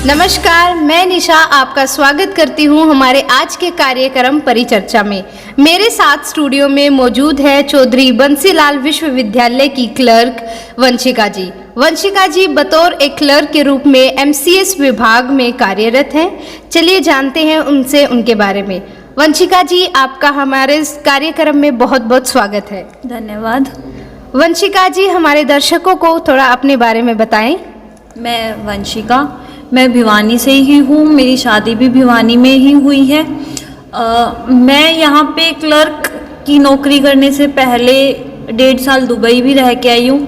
नमस्कार, मैं निशा आपका स्वागत करती हूं हमारे आज के कार्यक्रम परिचर्चा में। मेरे साथ स्टूडियो में मौजूद है चौधरी बंसीलाल विश्वविद्यालय की क्लर्क वंशिका जी। वंशिका जी बतौर एक क्लर्क के रूप में एमसीएस विभाग में कार्यरत हैं। चलिए जानते हैं उनसे उनके बारे में। वंशिका जी, आपका हमारे इस कार्यक्रम में बहुत बहुत स्वागत है। धन्यवाद। वंशिका जी, हमारे दर्शकों को थोड़ा अपने बारे में बताएं। मैं वंशिका, मैं भिवानी से ही हूँ। मेरी शादी भी भिवानी में ही हुई है। मैं यहाँ पे क्लर्क की नौकरी करने से पहले 1.5 साल दुबई भी रह के आई हूँ,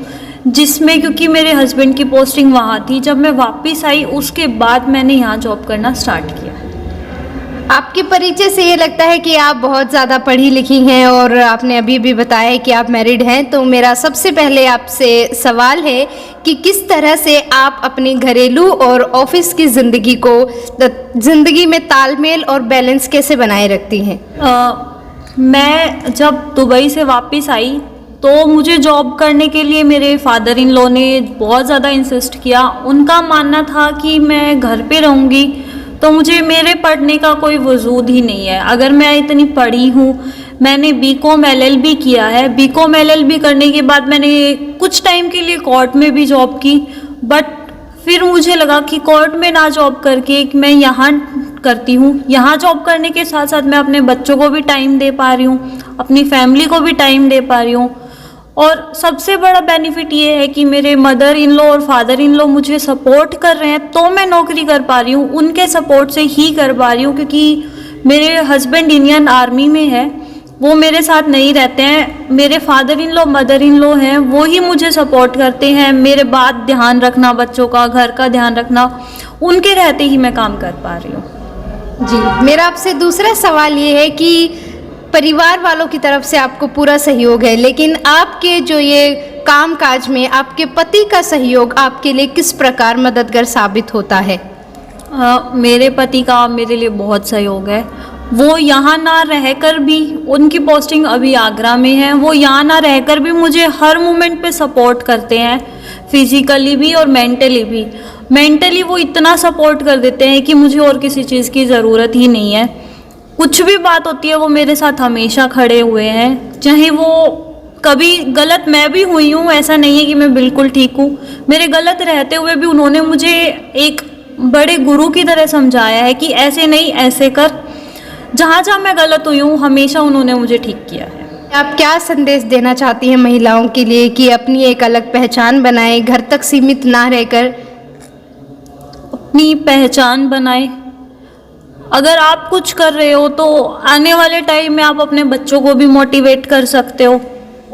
जिसमें क्योंकि मेरे हस्बैंड की पोस्टिंग वहाँ थी। जब मैं वापस आई उसके बाद मैंने यहाँ जॉब करना स्टार्ट किया। आपके परिचय से ये लगता है कि आप बहुत ज़्यादा पढ़ी लिखी हैं और आपने अभी भी बताया है कि आप मैरिड हैं। तो मेरा सबसे पहले आपसे सवाल है कि किस तरह से आप अपनी घरेलू और ऑफिस की ज़िंदगी में तालमेल और बैलेंस कैसे बनाए रखती हैं? मैं जब दुबई से वापस आई तो मुझे जॉब करने के लिए मेरे फादर इन लॉ ने बहुत ज़्यादा इंसिस्ट किया। उनका मानना था कि मैं घर पे रहूँगी तो मुझे मेरे पढ़ने का कोई वजूद ही नहीं है। अगर मैं इतनी पढ़ी हूँ, मैंने बीकॉम एलएलबी किया है। बीकॉम एलएलबी करने के बाद मैंने कुछ टाइम के लिए कोर्ट में भी जॉब की, बट फिर मुझे लगा कि कोर्ट में ना जॉब करके मैं यहाँ करती हूँ। यहाँ जॉब करने के साथ साथ मैं अपने बच्चों को भी टाइम दे पा रही हूँ, अपनी फैमिली को भी टाइम दे पा रही हूँ। और सबसे बड़ा बेनिफिट ये है कि मेरे मदर इन लॉ और फादर इन लॉ मुझे सपोर्ट कर रहे हैं, तो मैं नौकरी कर पा रही हूँ। उनके सपोर्ट से ही कर पा रही हूँ, क्योंकि मेरे हस्बैंड इंडियन आर्मी में है, वो मेरे साथ नहीं रहते हैं। मेरे father in law mother in law हैं, वो ही मुझे सपोर्ट करते हैं। मेरे बाद ध्यान रखना, बच्चों का, घर का ध्यान रखना, उनके रहते ही मैं काम कर पा रही हूँ। जी, मेरा आपसे दूसरा सवाल ये है कि परिवार वालों की तरफ से आपको पूरा सहयोग है, लेकिन आपके जो ये कामकाज में आपके पति का सहयोग आपके लिए किस प्रकार मददगार साबित होता है? मेरे पति का मेरे लिए बहुत सहयोग है। वो यहाँ ना रहकर भी, उनकी पोस्टिंग अभी आगरा में है, वो यहाँ ना रहकर भी मुझे हर मोमेंट पे सपोर्ट करते हैं, फिजिकली भी और मेंटली भी। मेंटली वो इतना सपोर्ट कर देते हैं कि मुझे और किसी चीज़ की ज़रूरत ही नहीं है। कुछ भी बात होती है वो मेरे साथ हमेशा खड़े हुए हैं। चाहे वो कभी गलत मैं भी हुई हूँ, ऐसा नहीं है कि मैं बिल्कुल ठीक हूँ। मेरे गलत रहते हुए भी उन्होंने मुझे एक बड़े गुरु की तरह समझाया है कि ऐसे नहीं, ऐसे कर। जहाँ जहाँ मैं गलत हुई हूँ हमेशा उन्होंने मुझे ठीक किया है। आप क्या संदेश देना चाहती हैं महिलाओं के लिए कि अपनी एक अलग पहचान बनाएं, घर तक सीमित ना रहकर? अपनी पहचान बनाएं। अगर आप कुछ कर रहे हो तो आने वाले टाइम में आप अपने बच्चों को भी मोटिवेट कर सकते हो,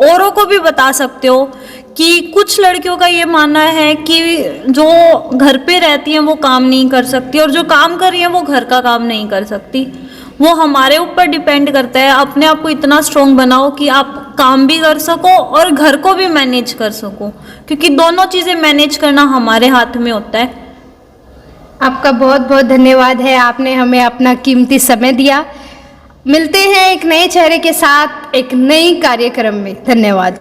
औरों को भी बता सकते हो कि कुछ लड़कियों का ये मानना है कि जो घर पे रहती हैं वो काम नहीं कर सकती, और जो काम कर रही हैं वो घर का काम नहीं कर सकती। वो हमारे ऊपर डिपेंड करता है। अपने आप को इतना स्ट्रॉन्ग बनाओ कि आप काम भी कर सको और घर को भी मैनेज कर सको, क्योंकि दोनों चीज़ें मैनेज करना हमारे हाथ में होता है। आपका बहुत बहुत धन्यवाद है, आपने हमें अपना कीमती समय दिया। मिलते हैं एक नए चेहरे के साथ एक नई कार्यक्रम में। धन्यवाद।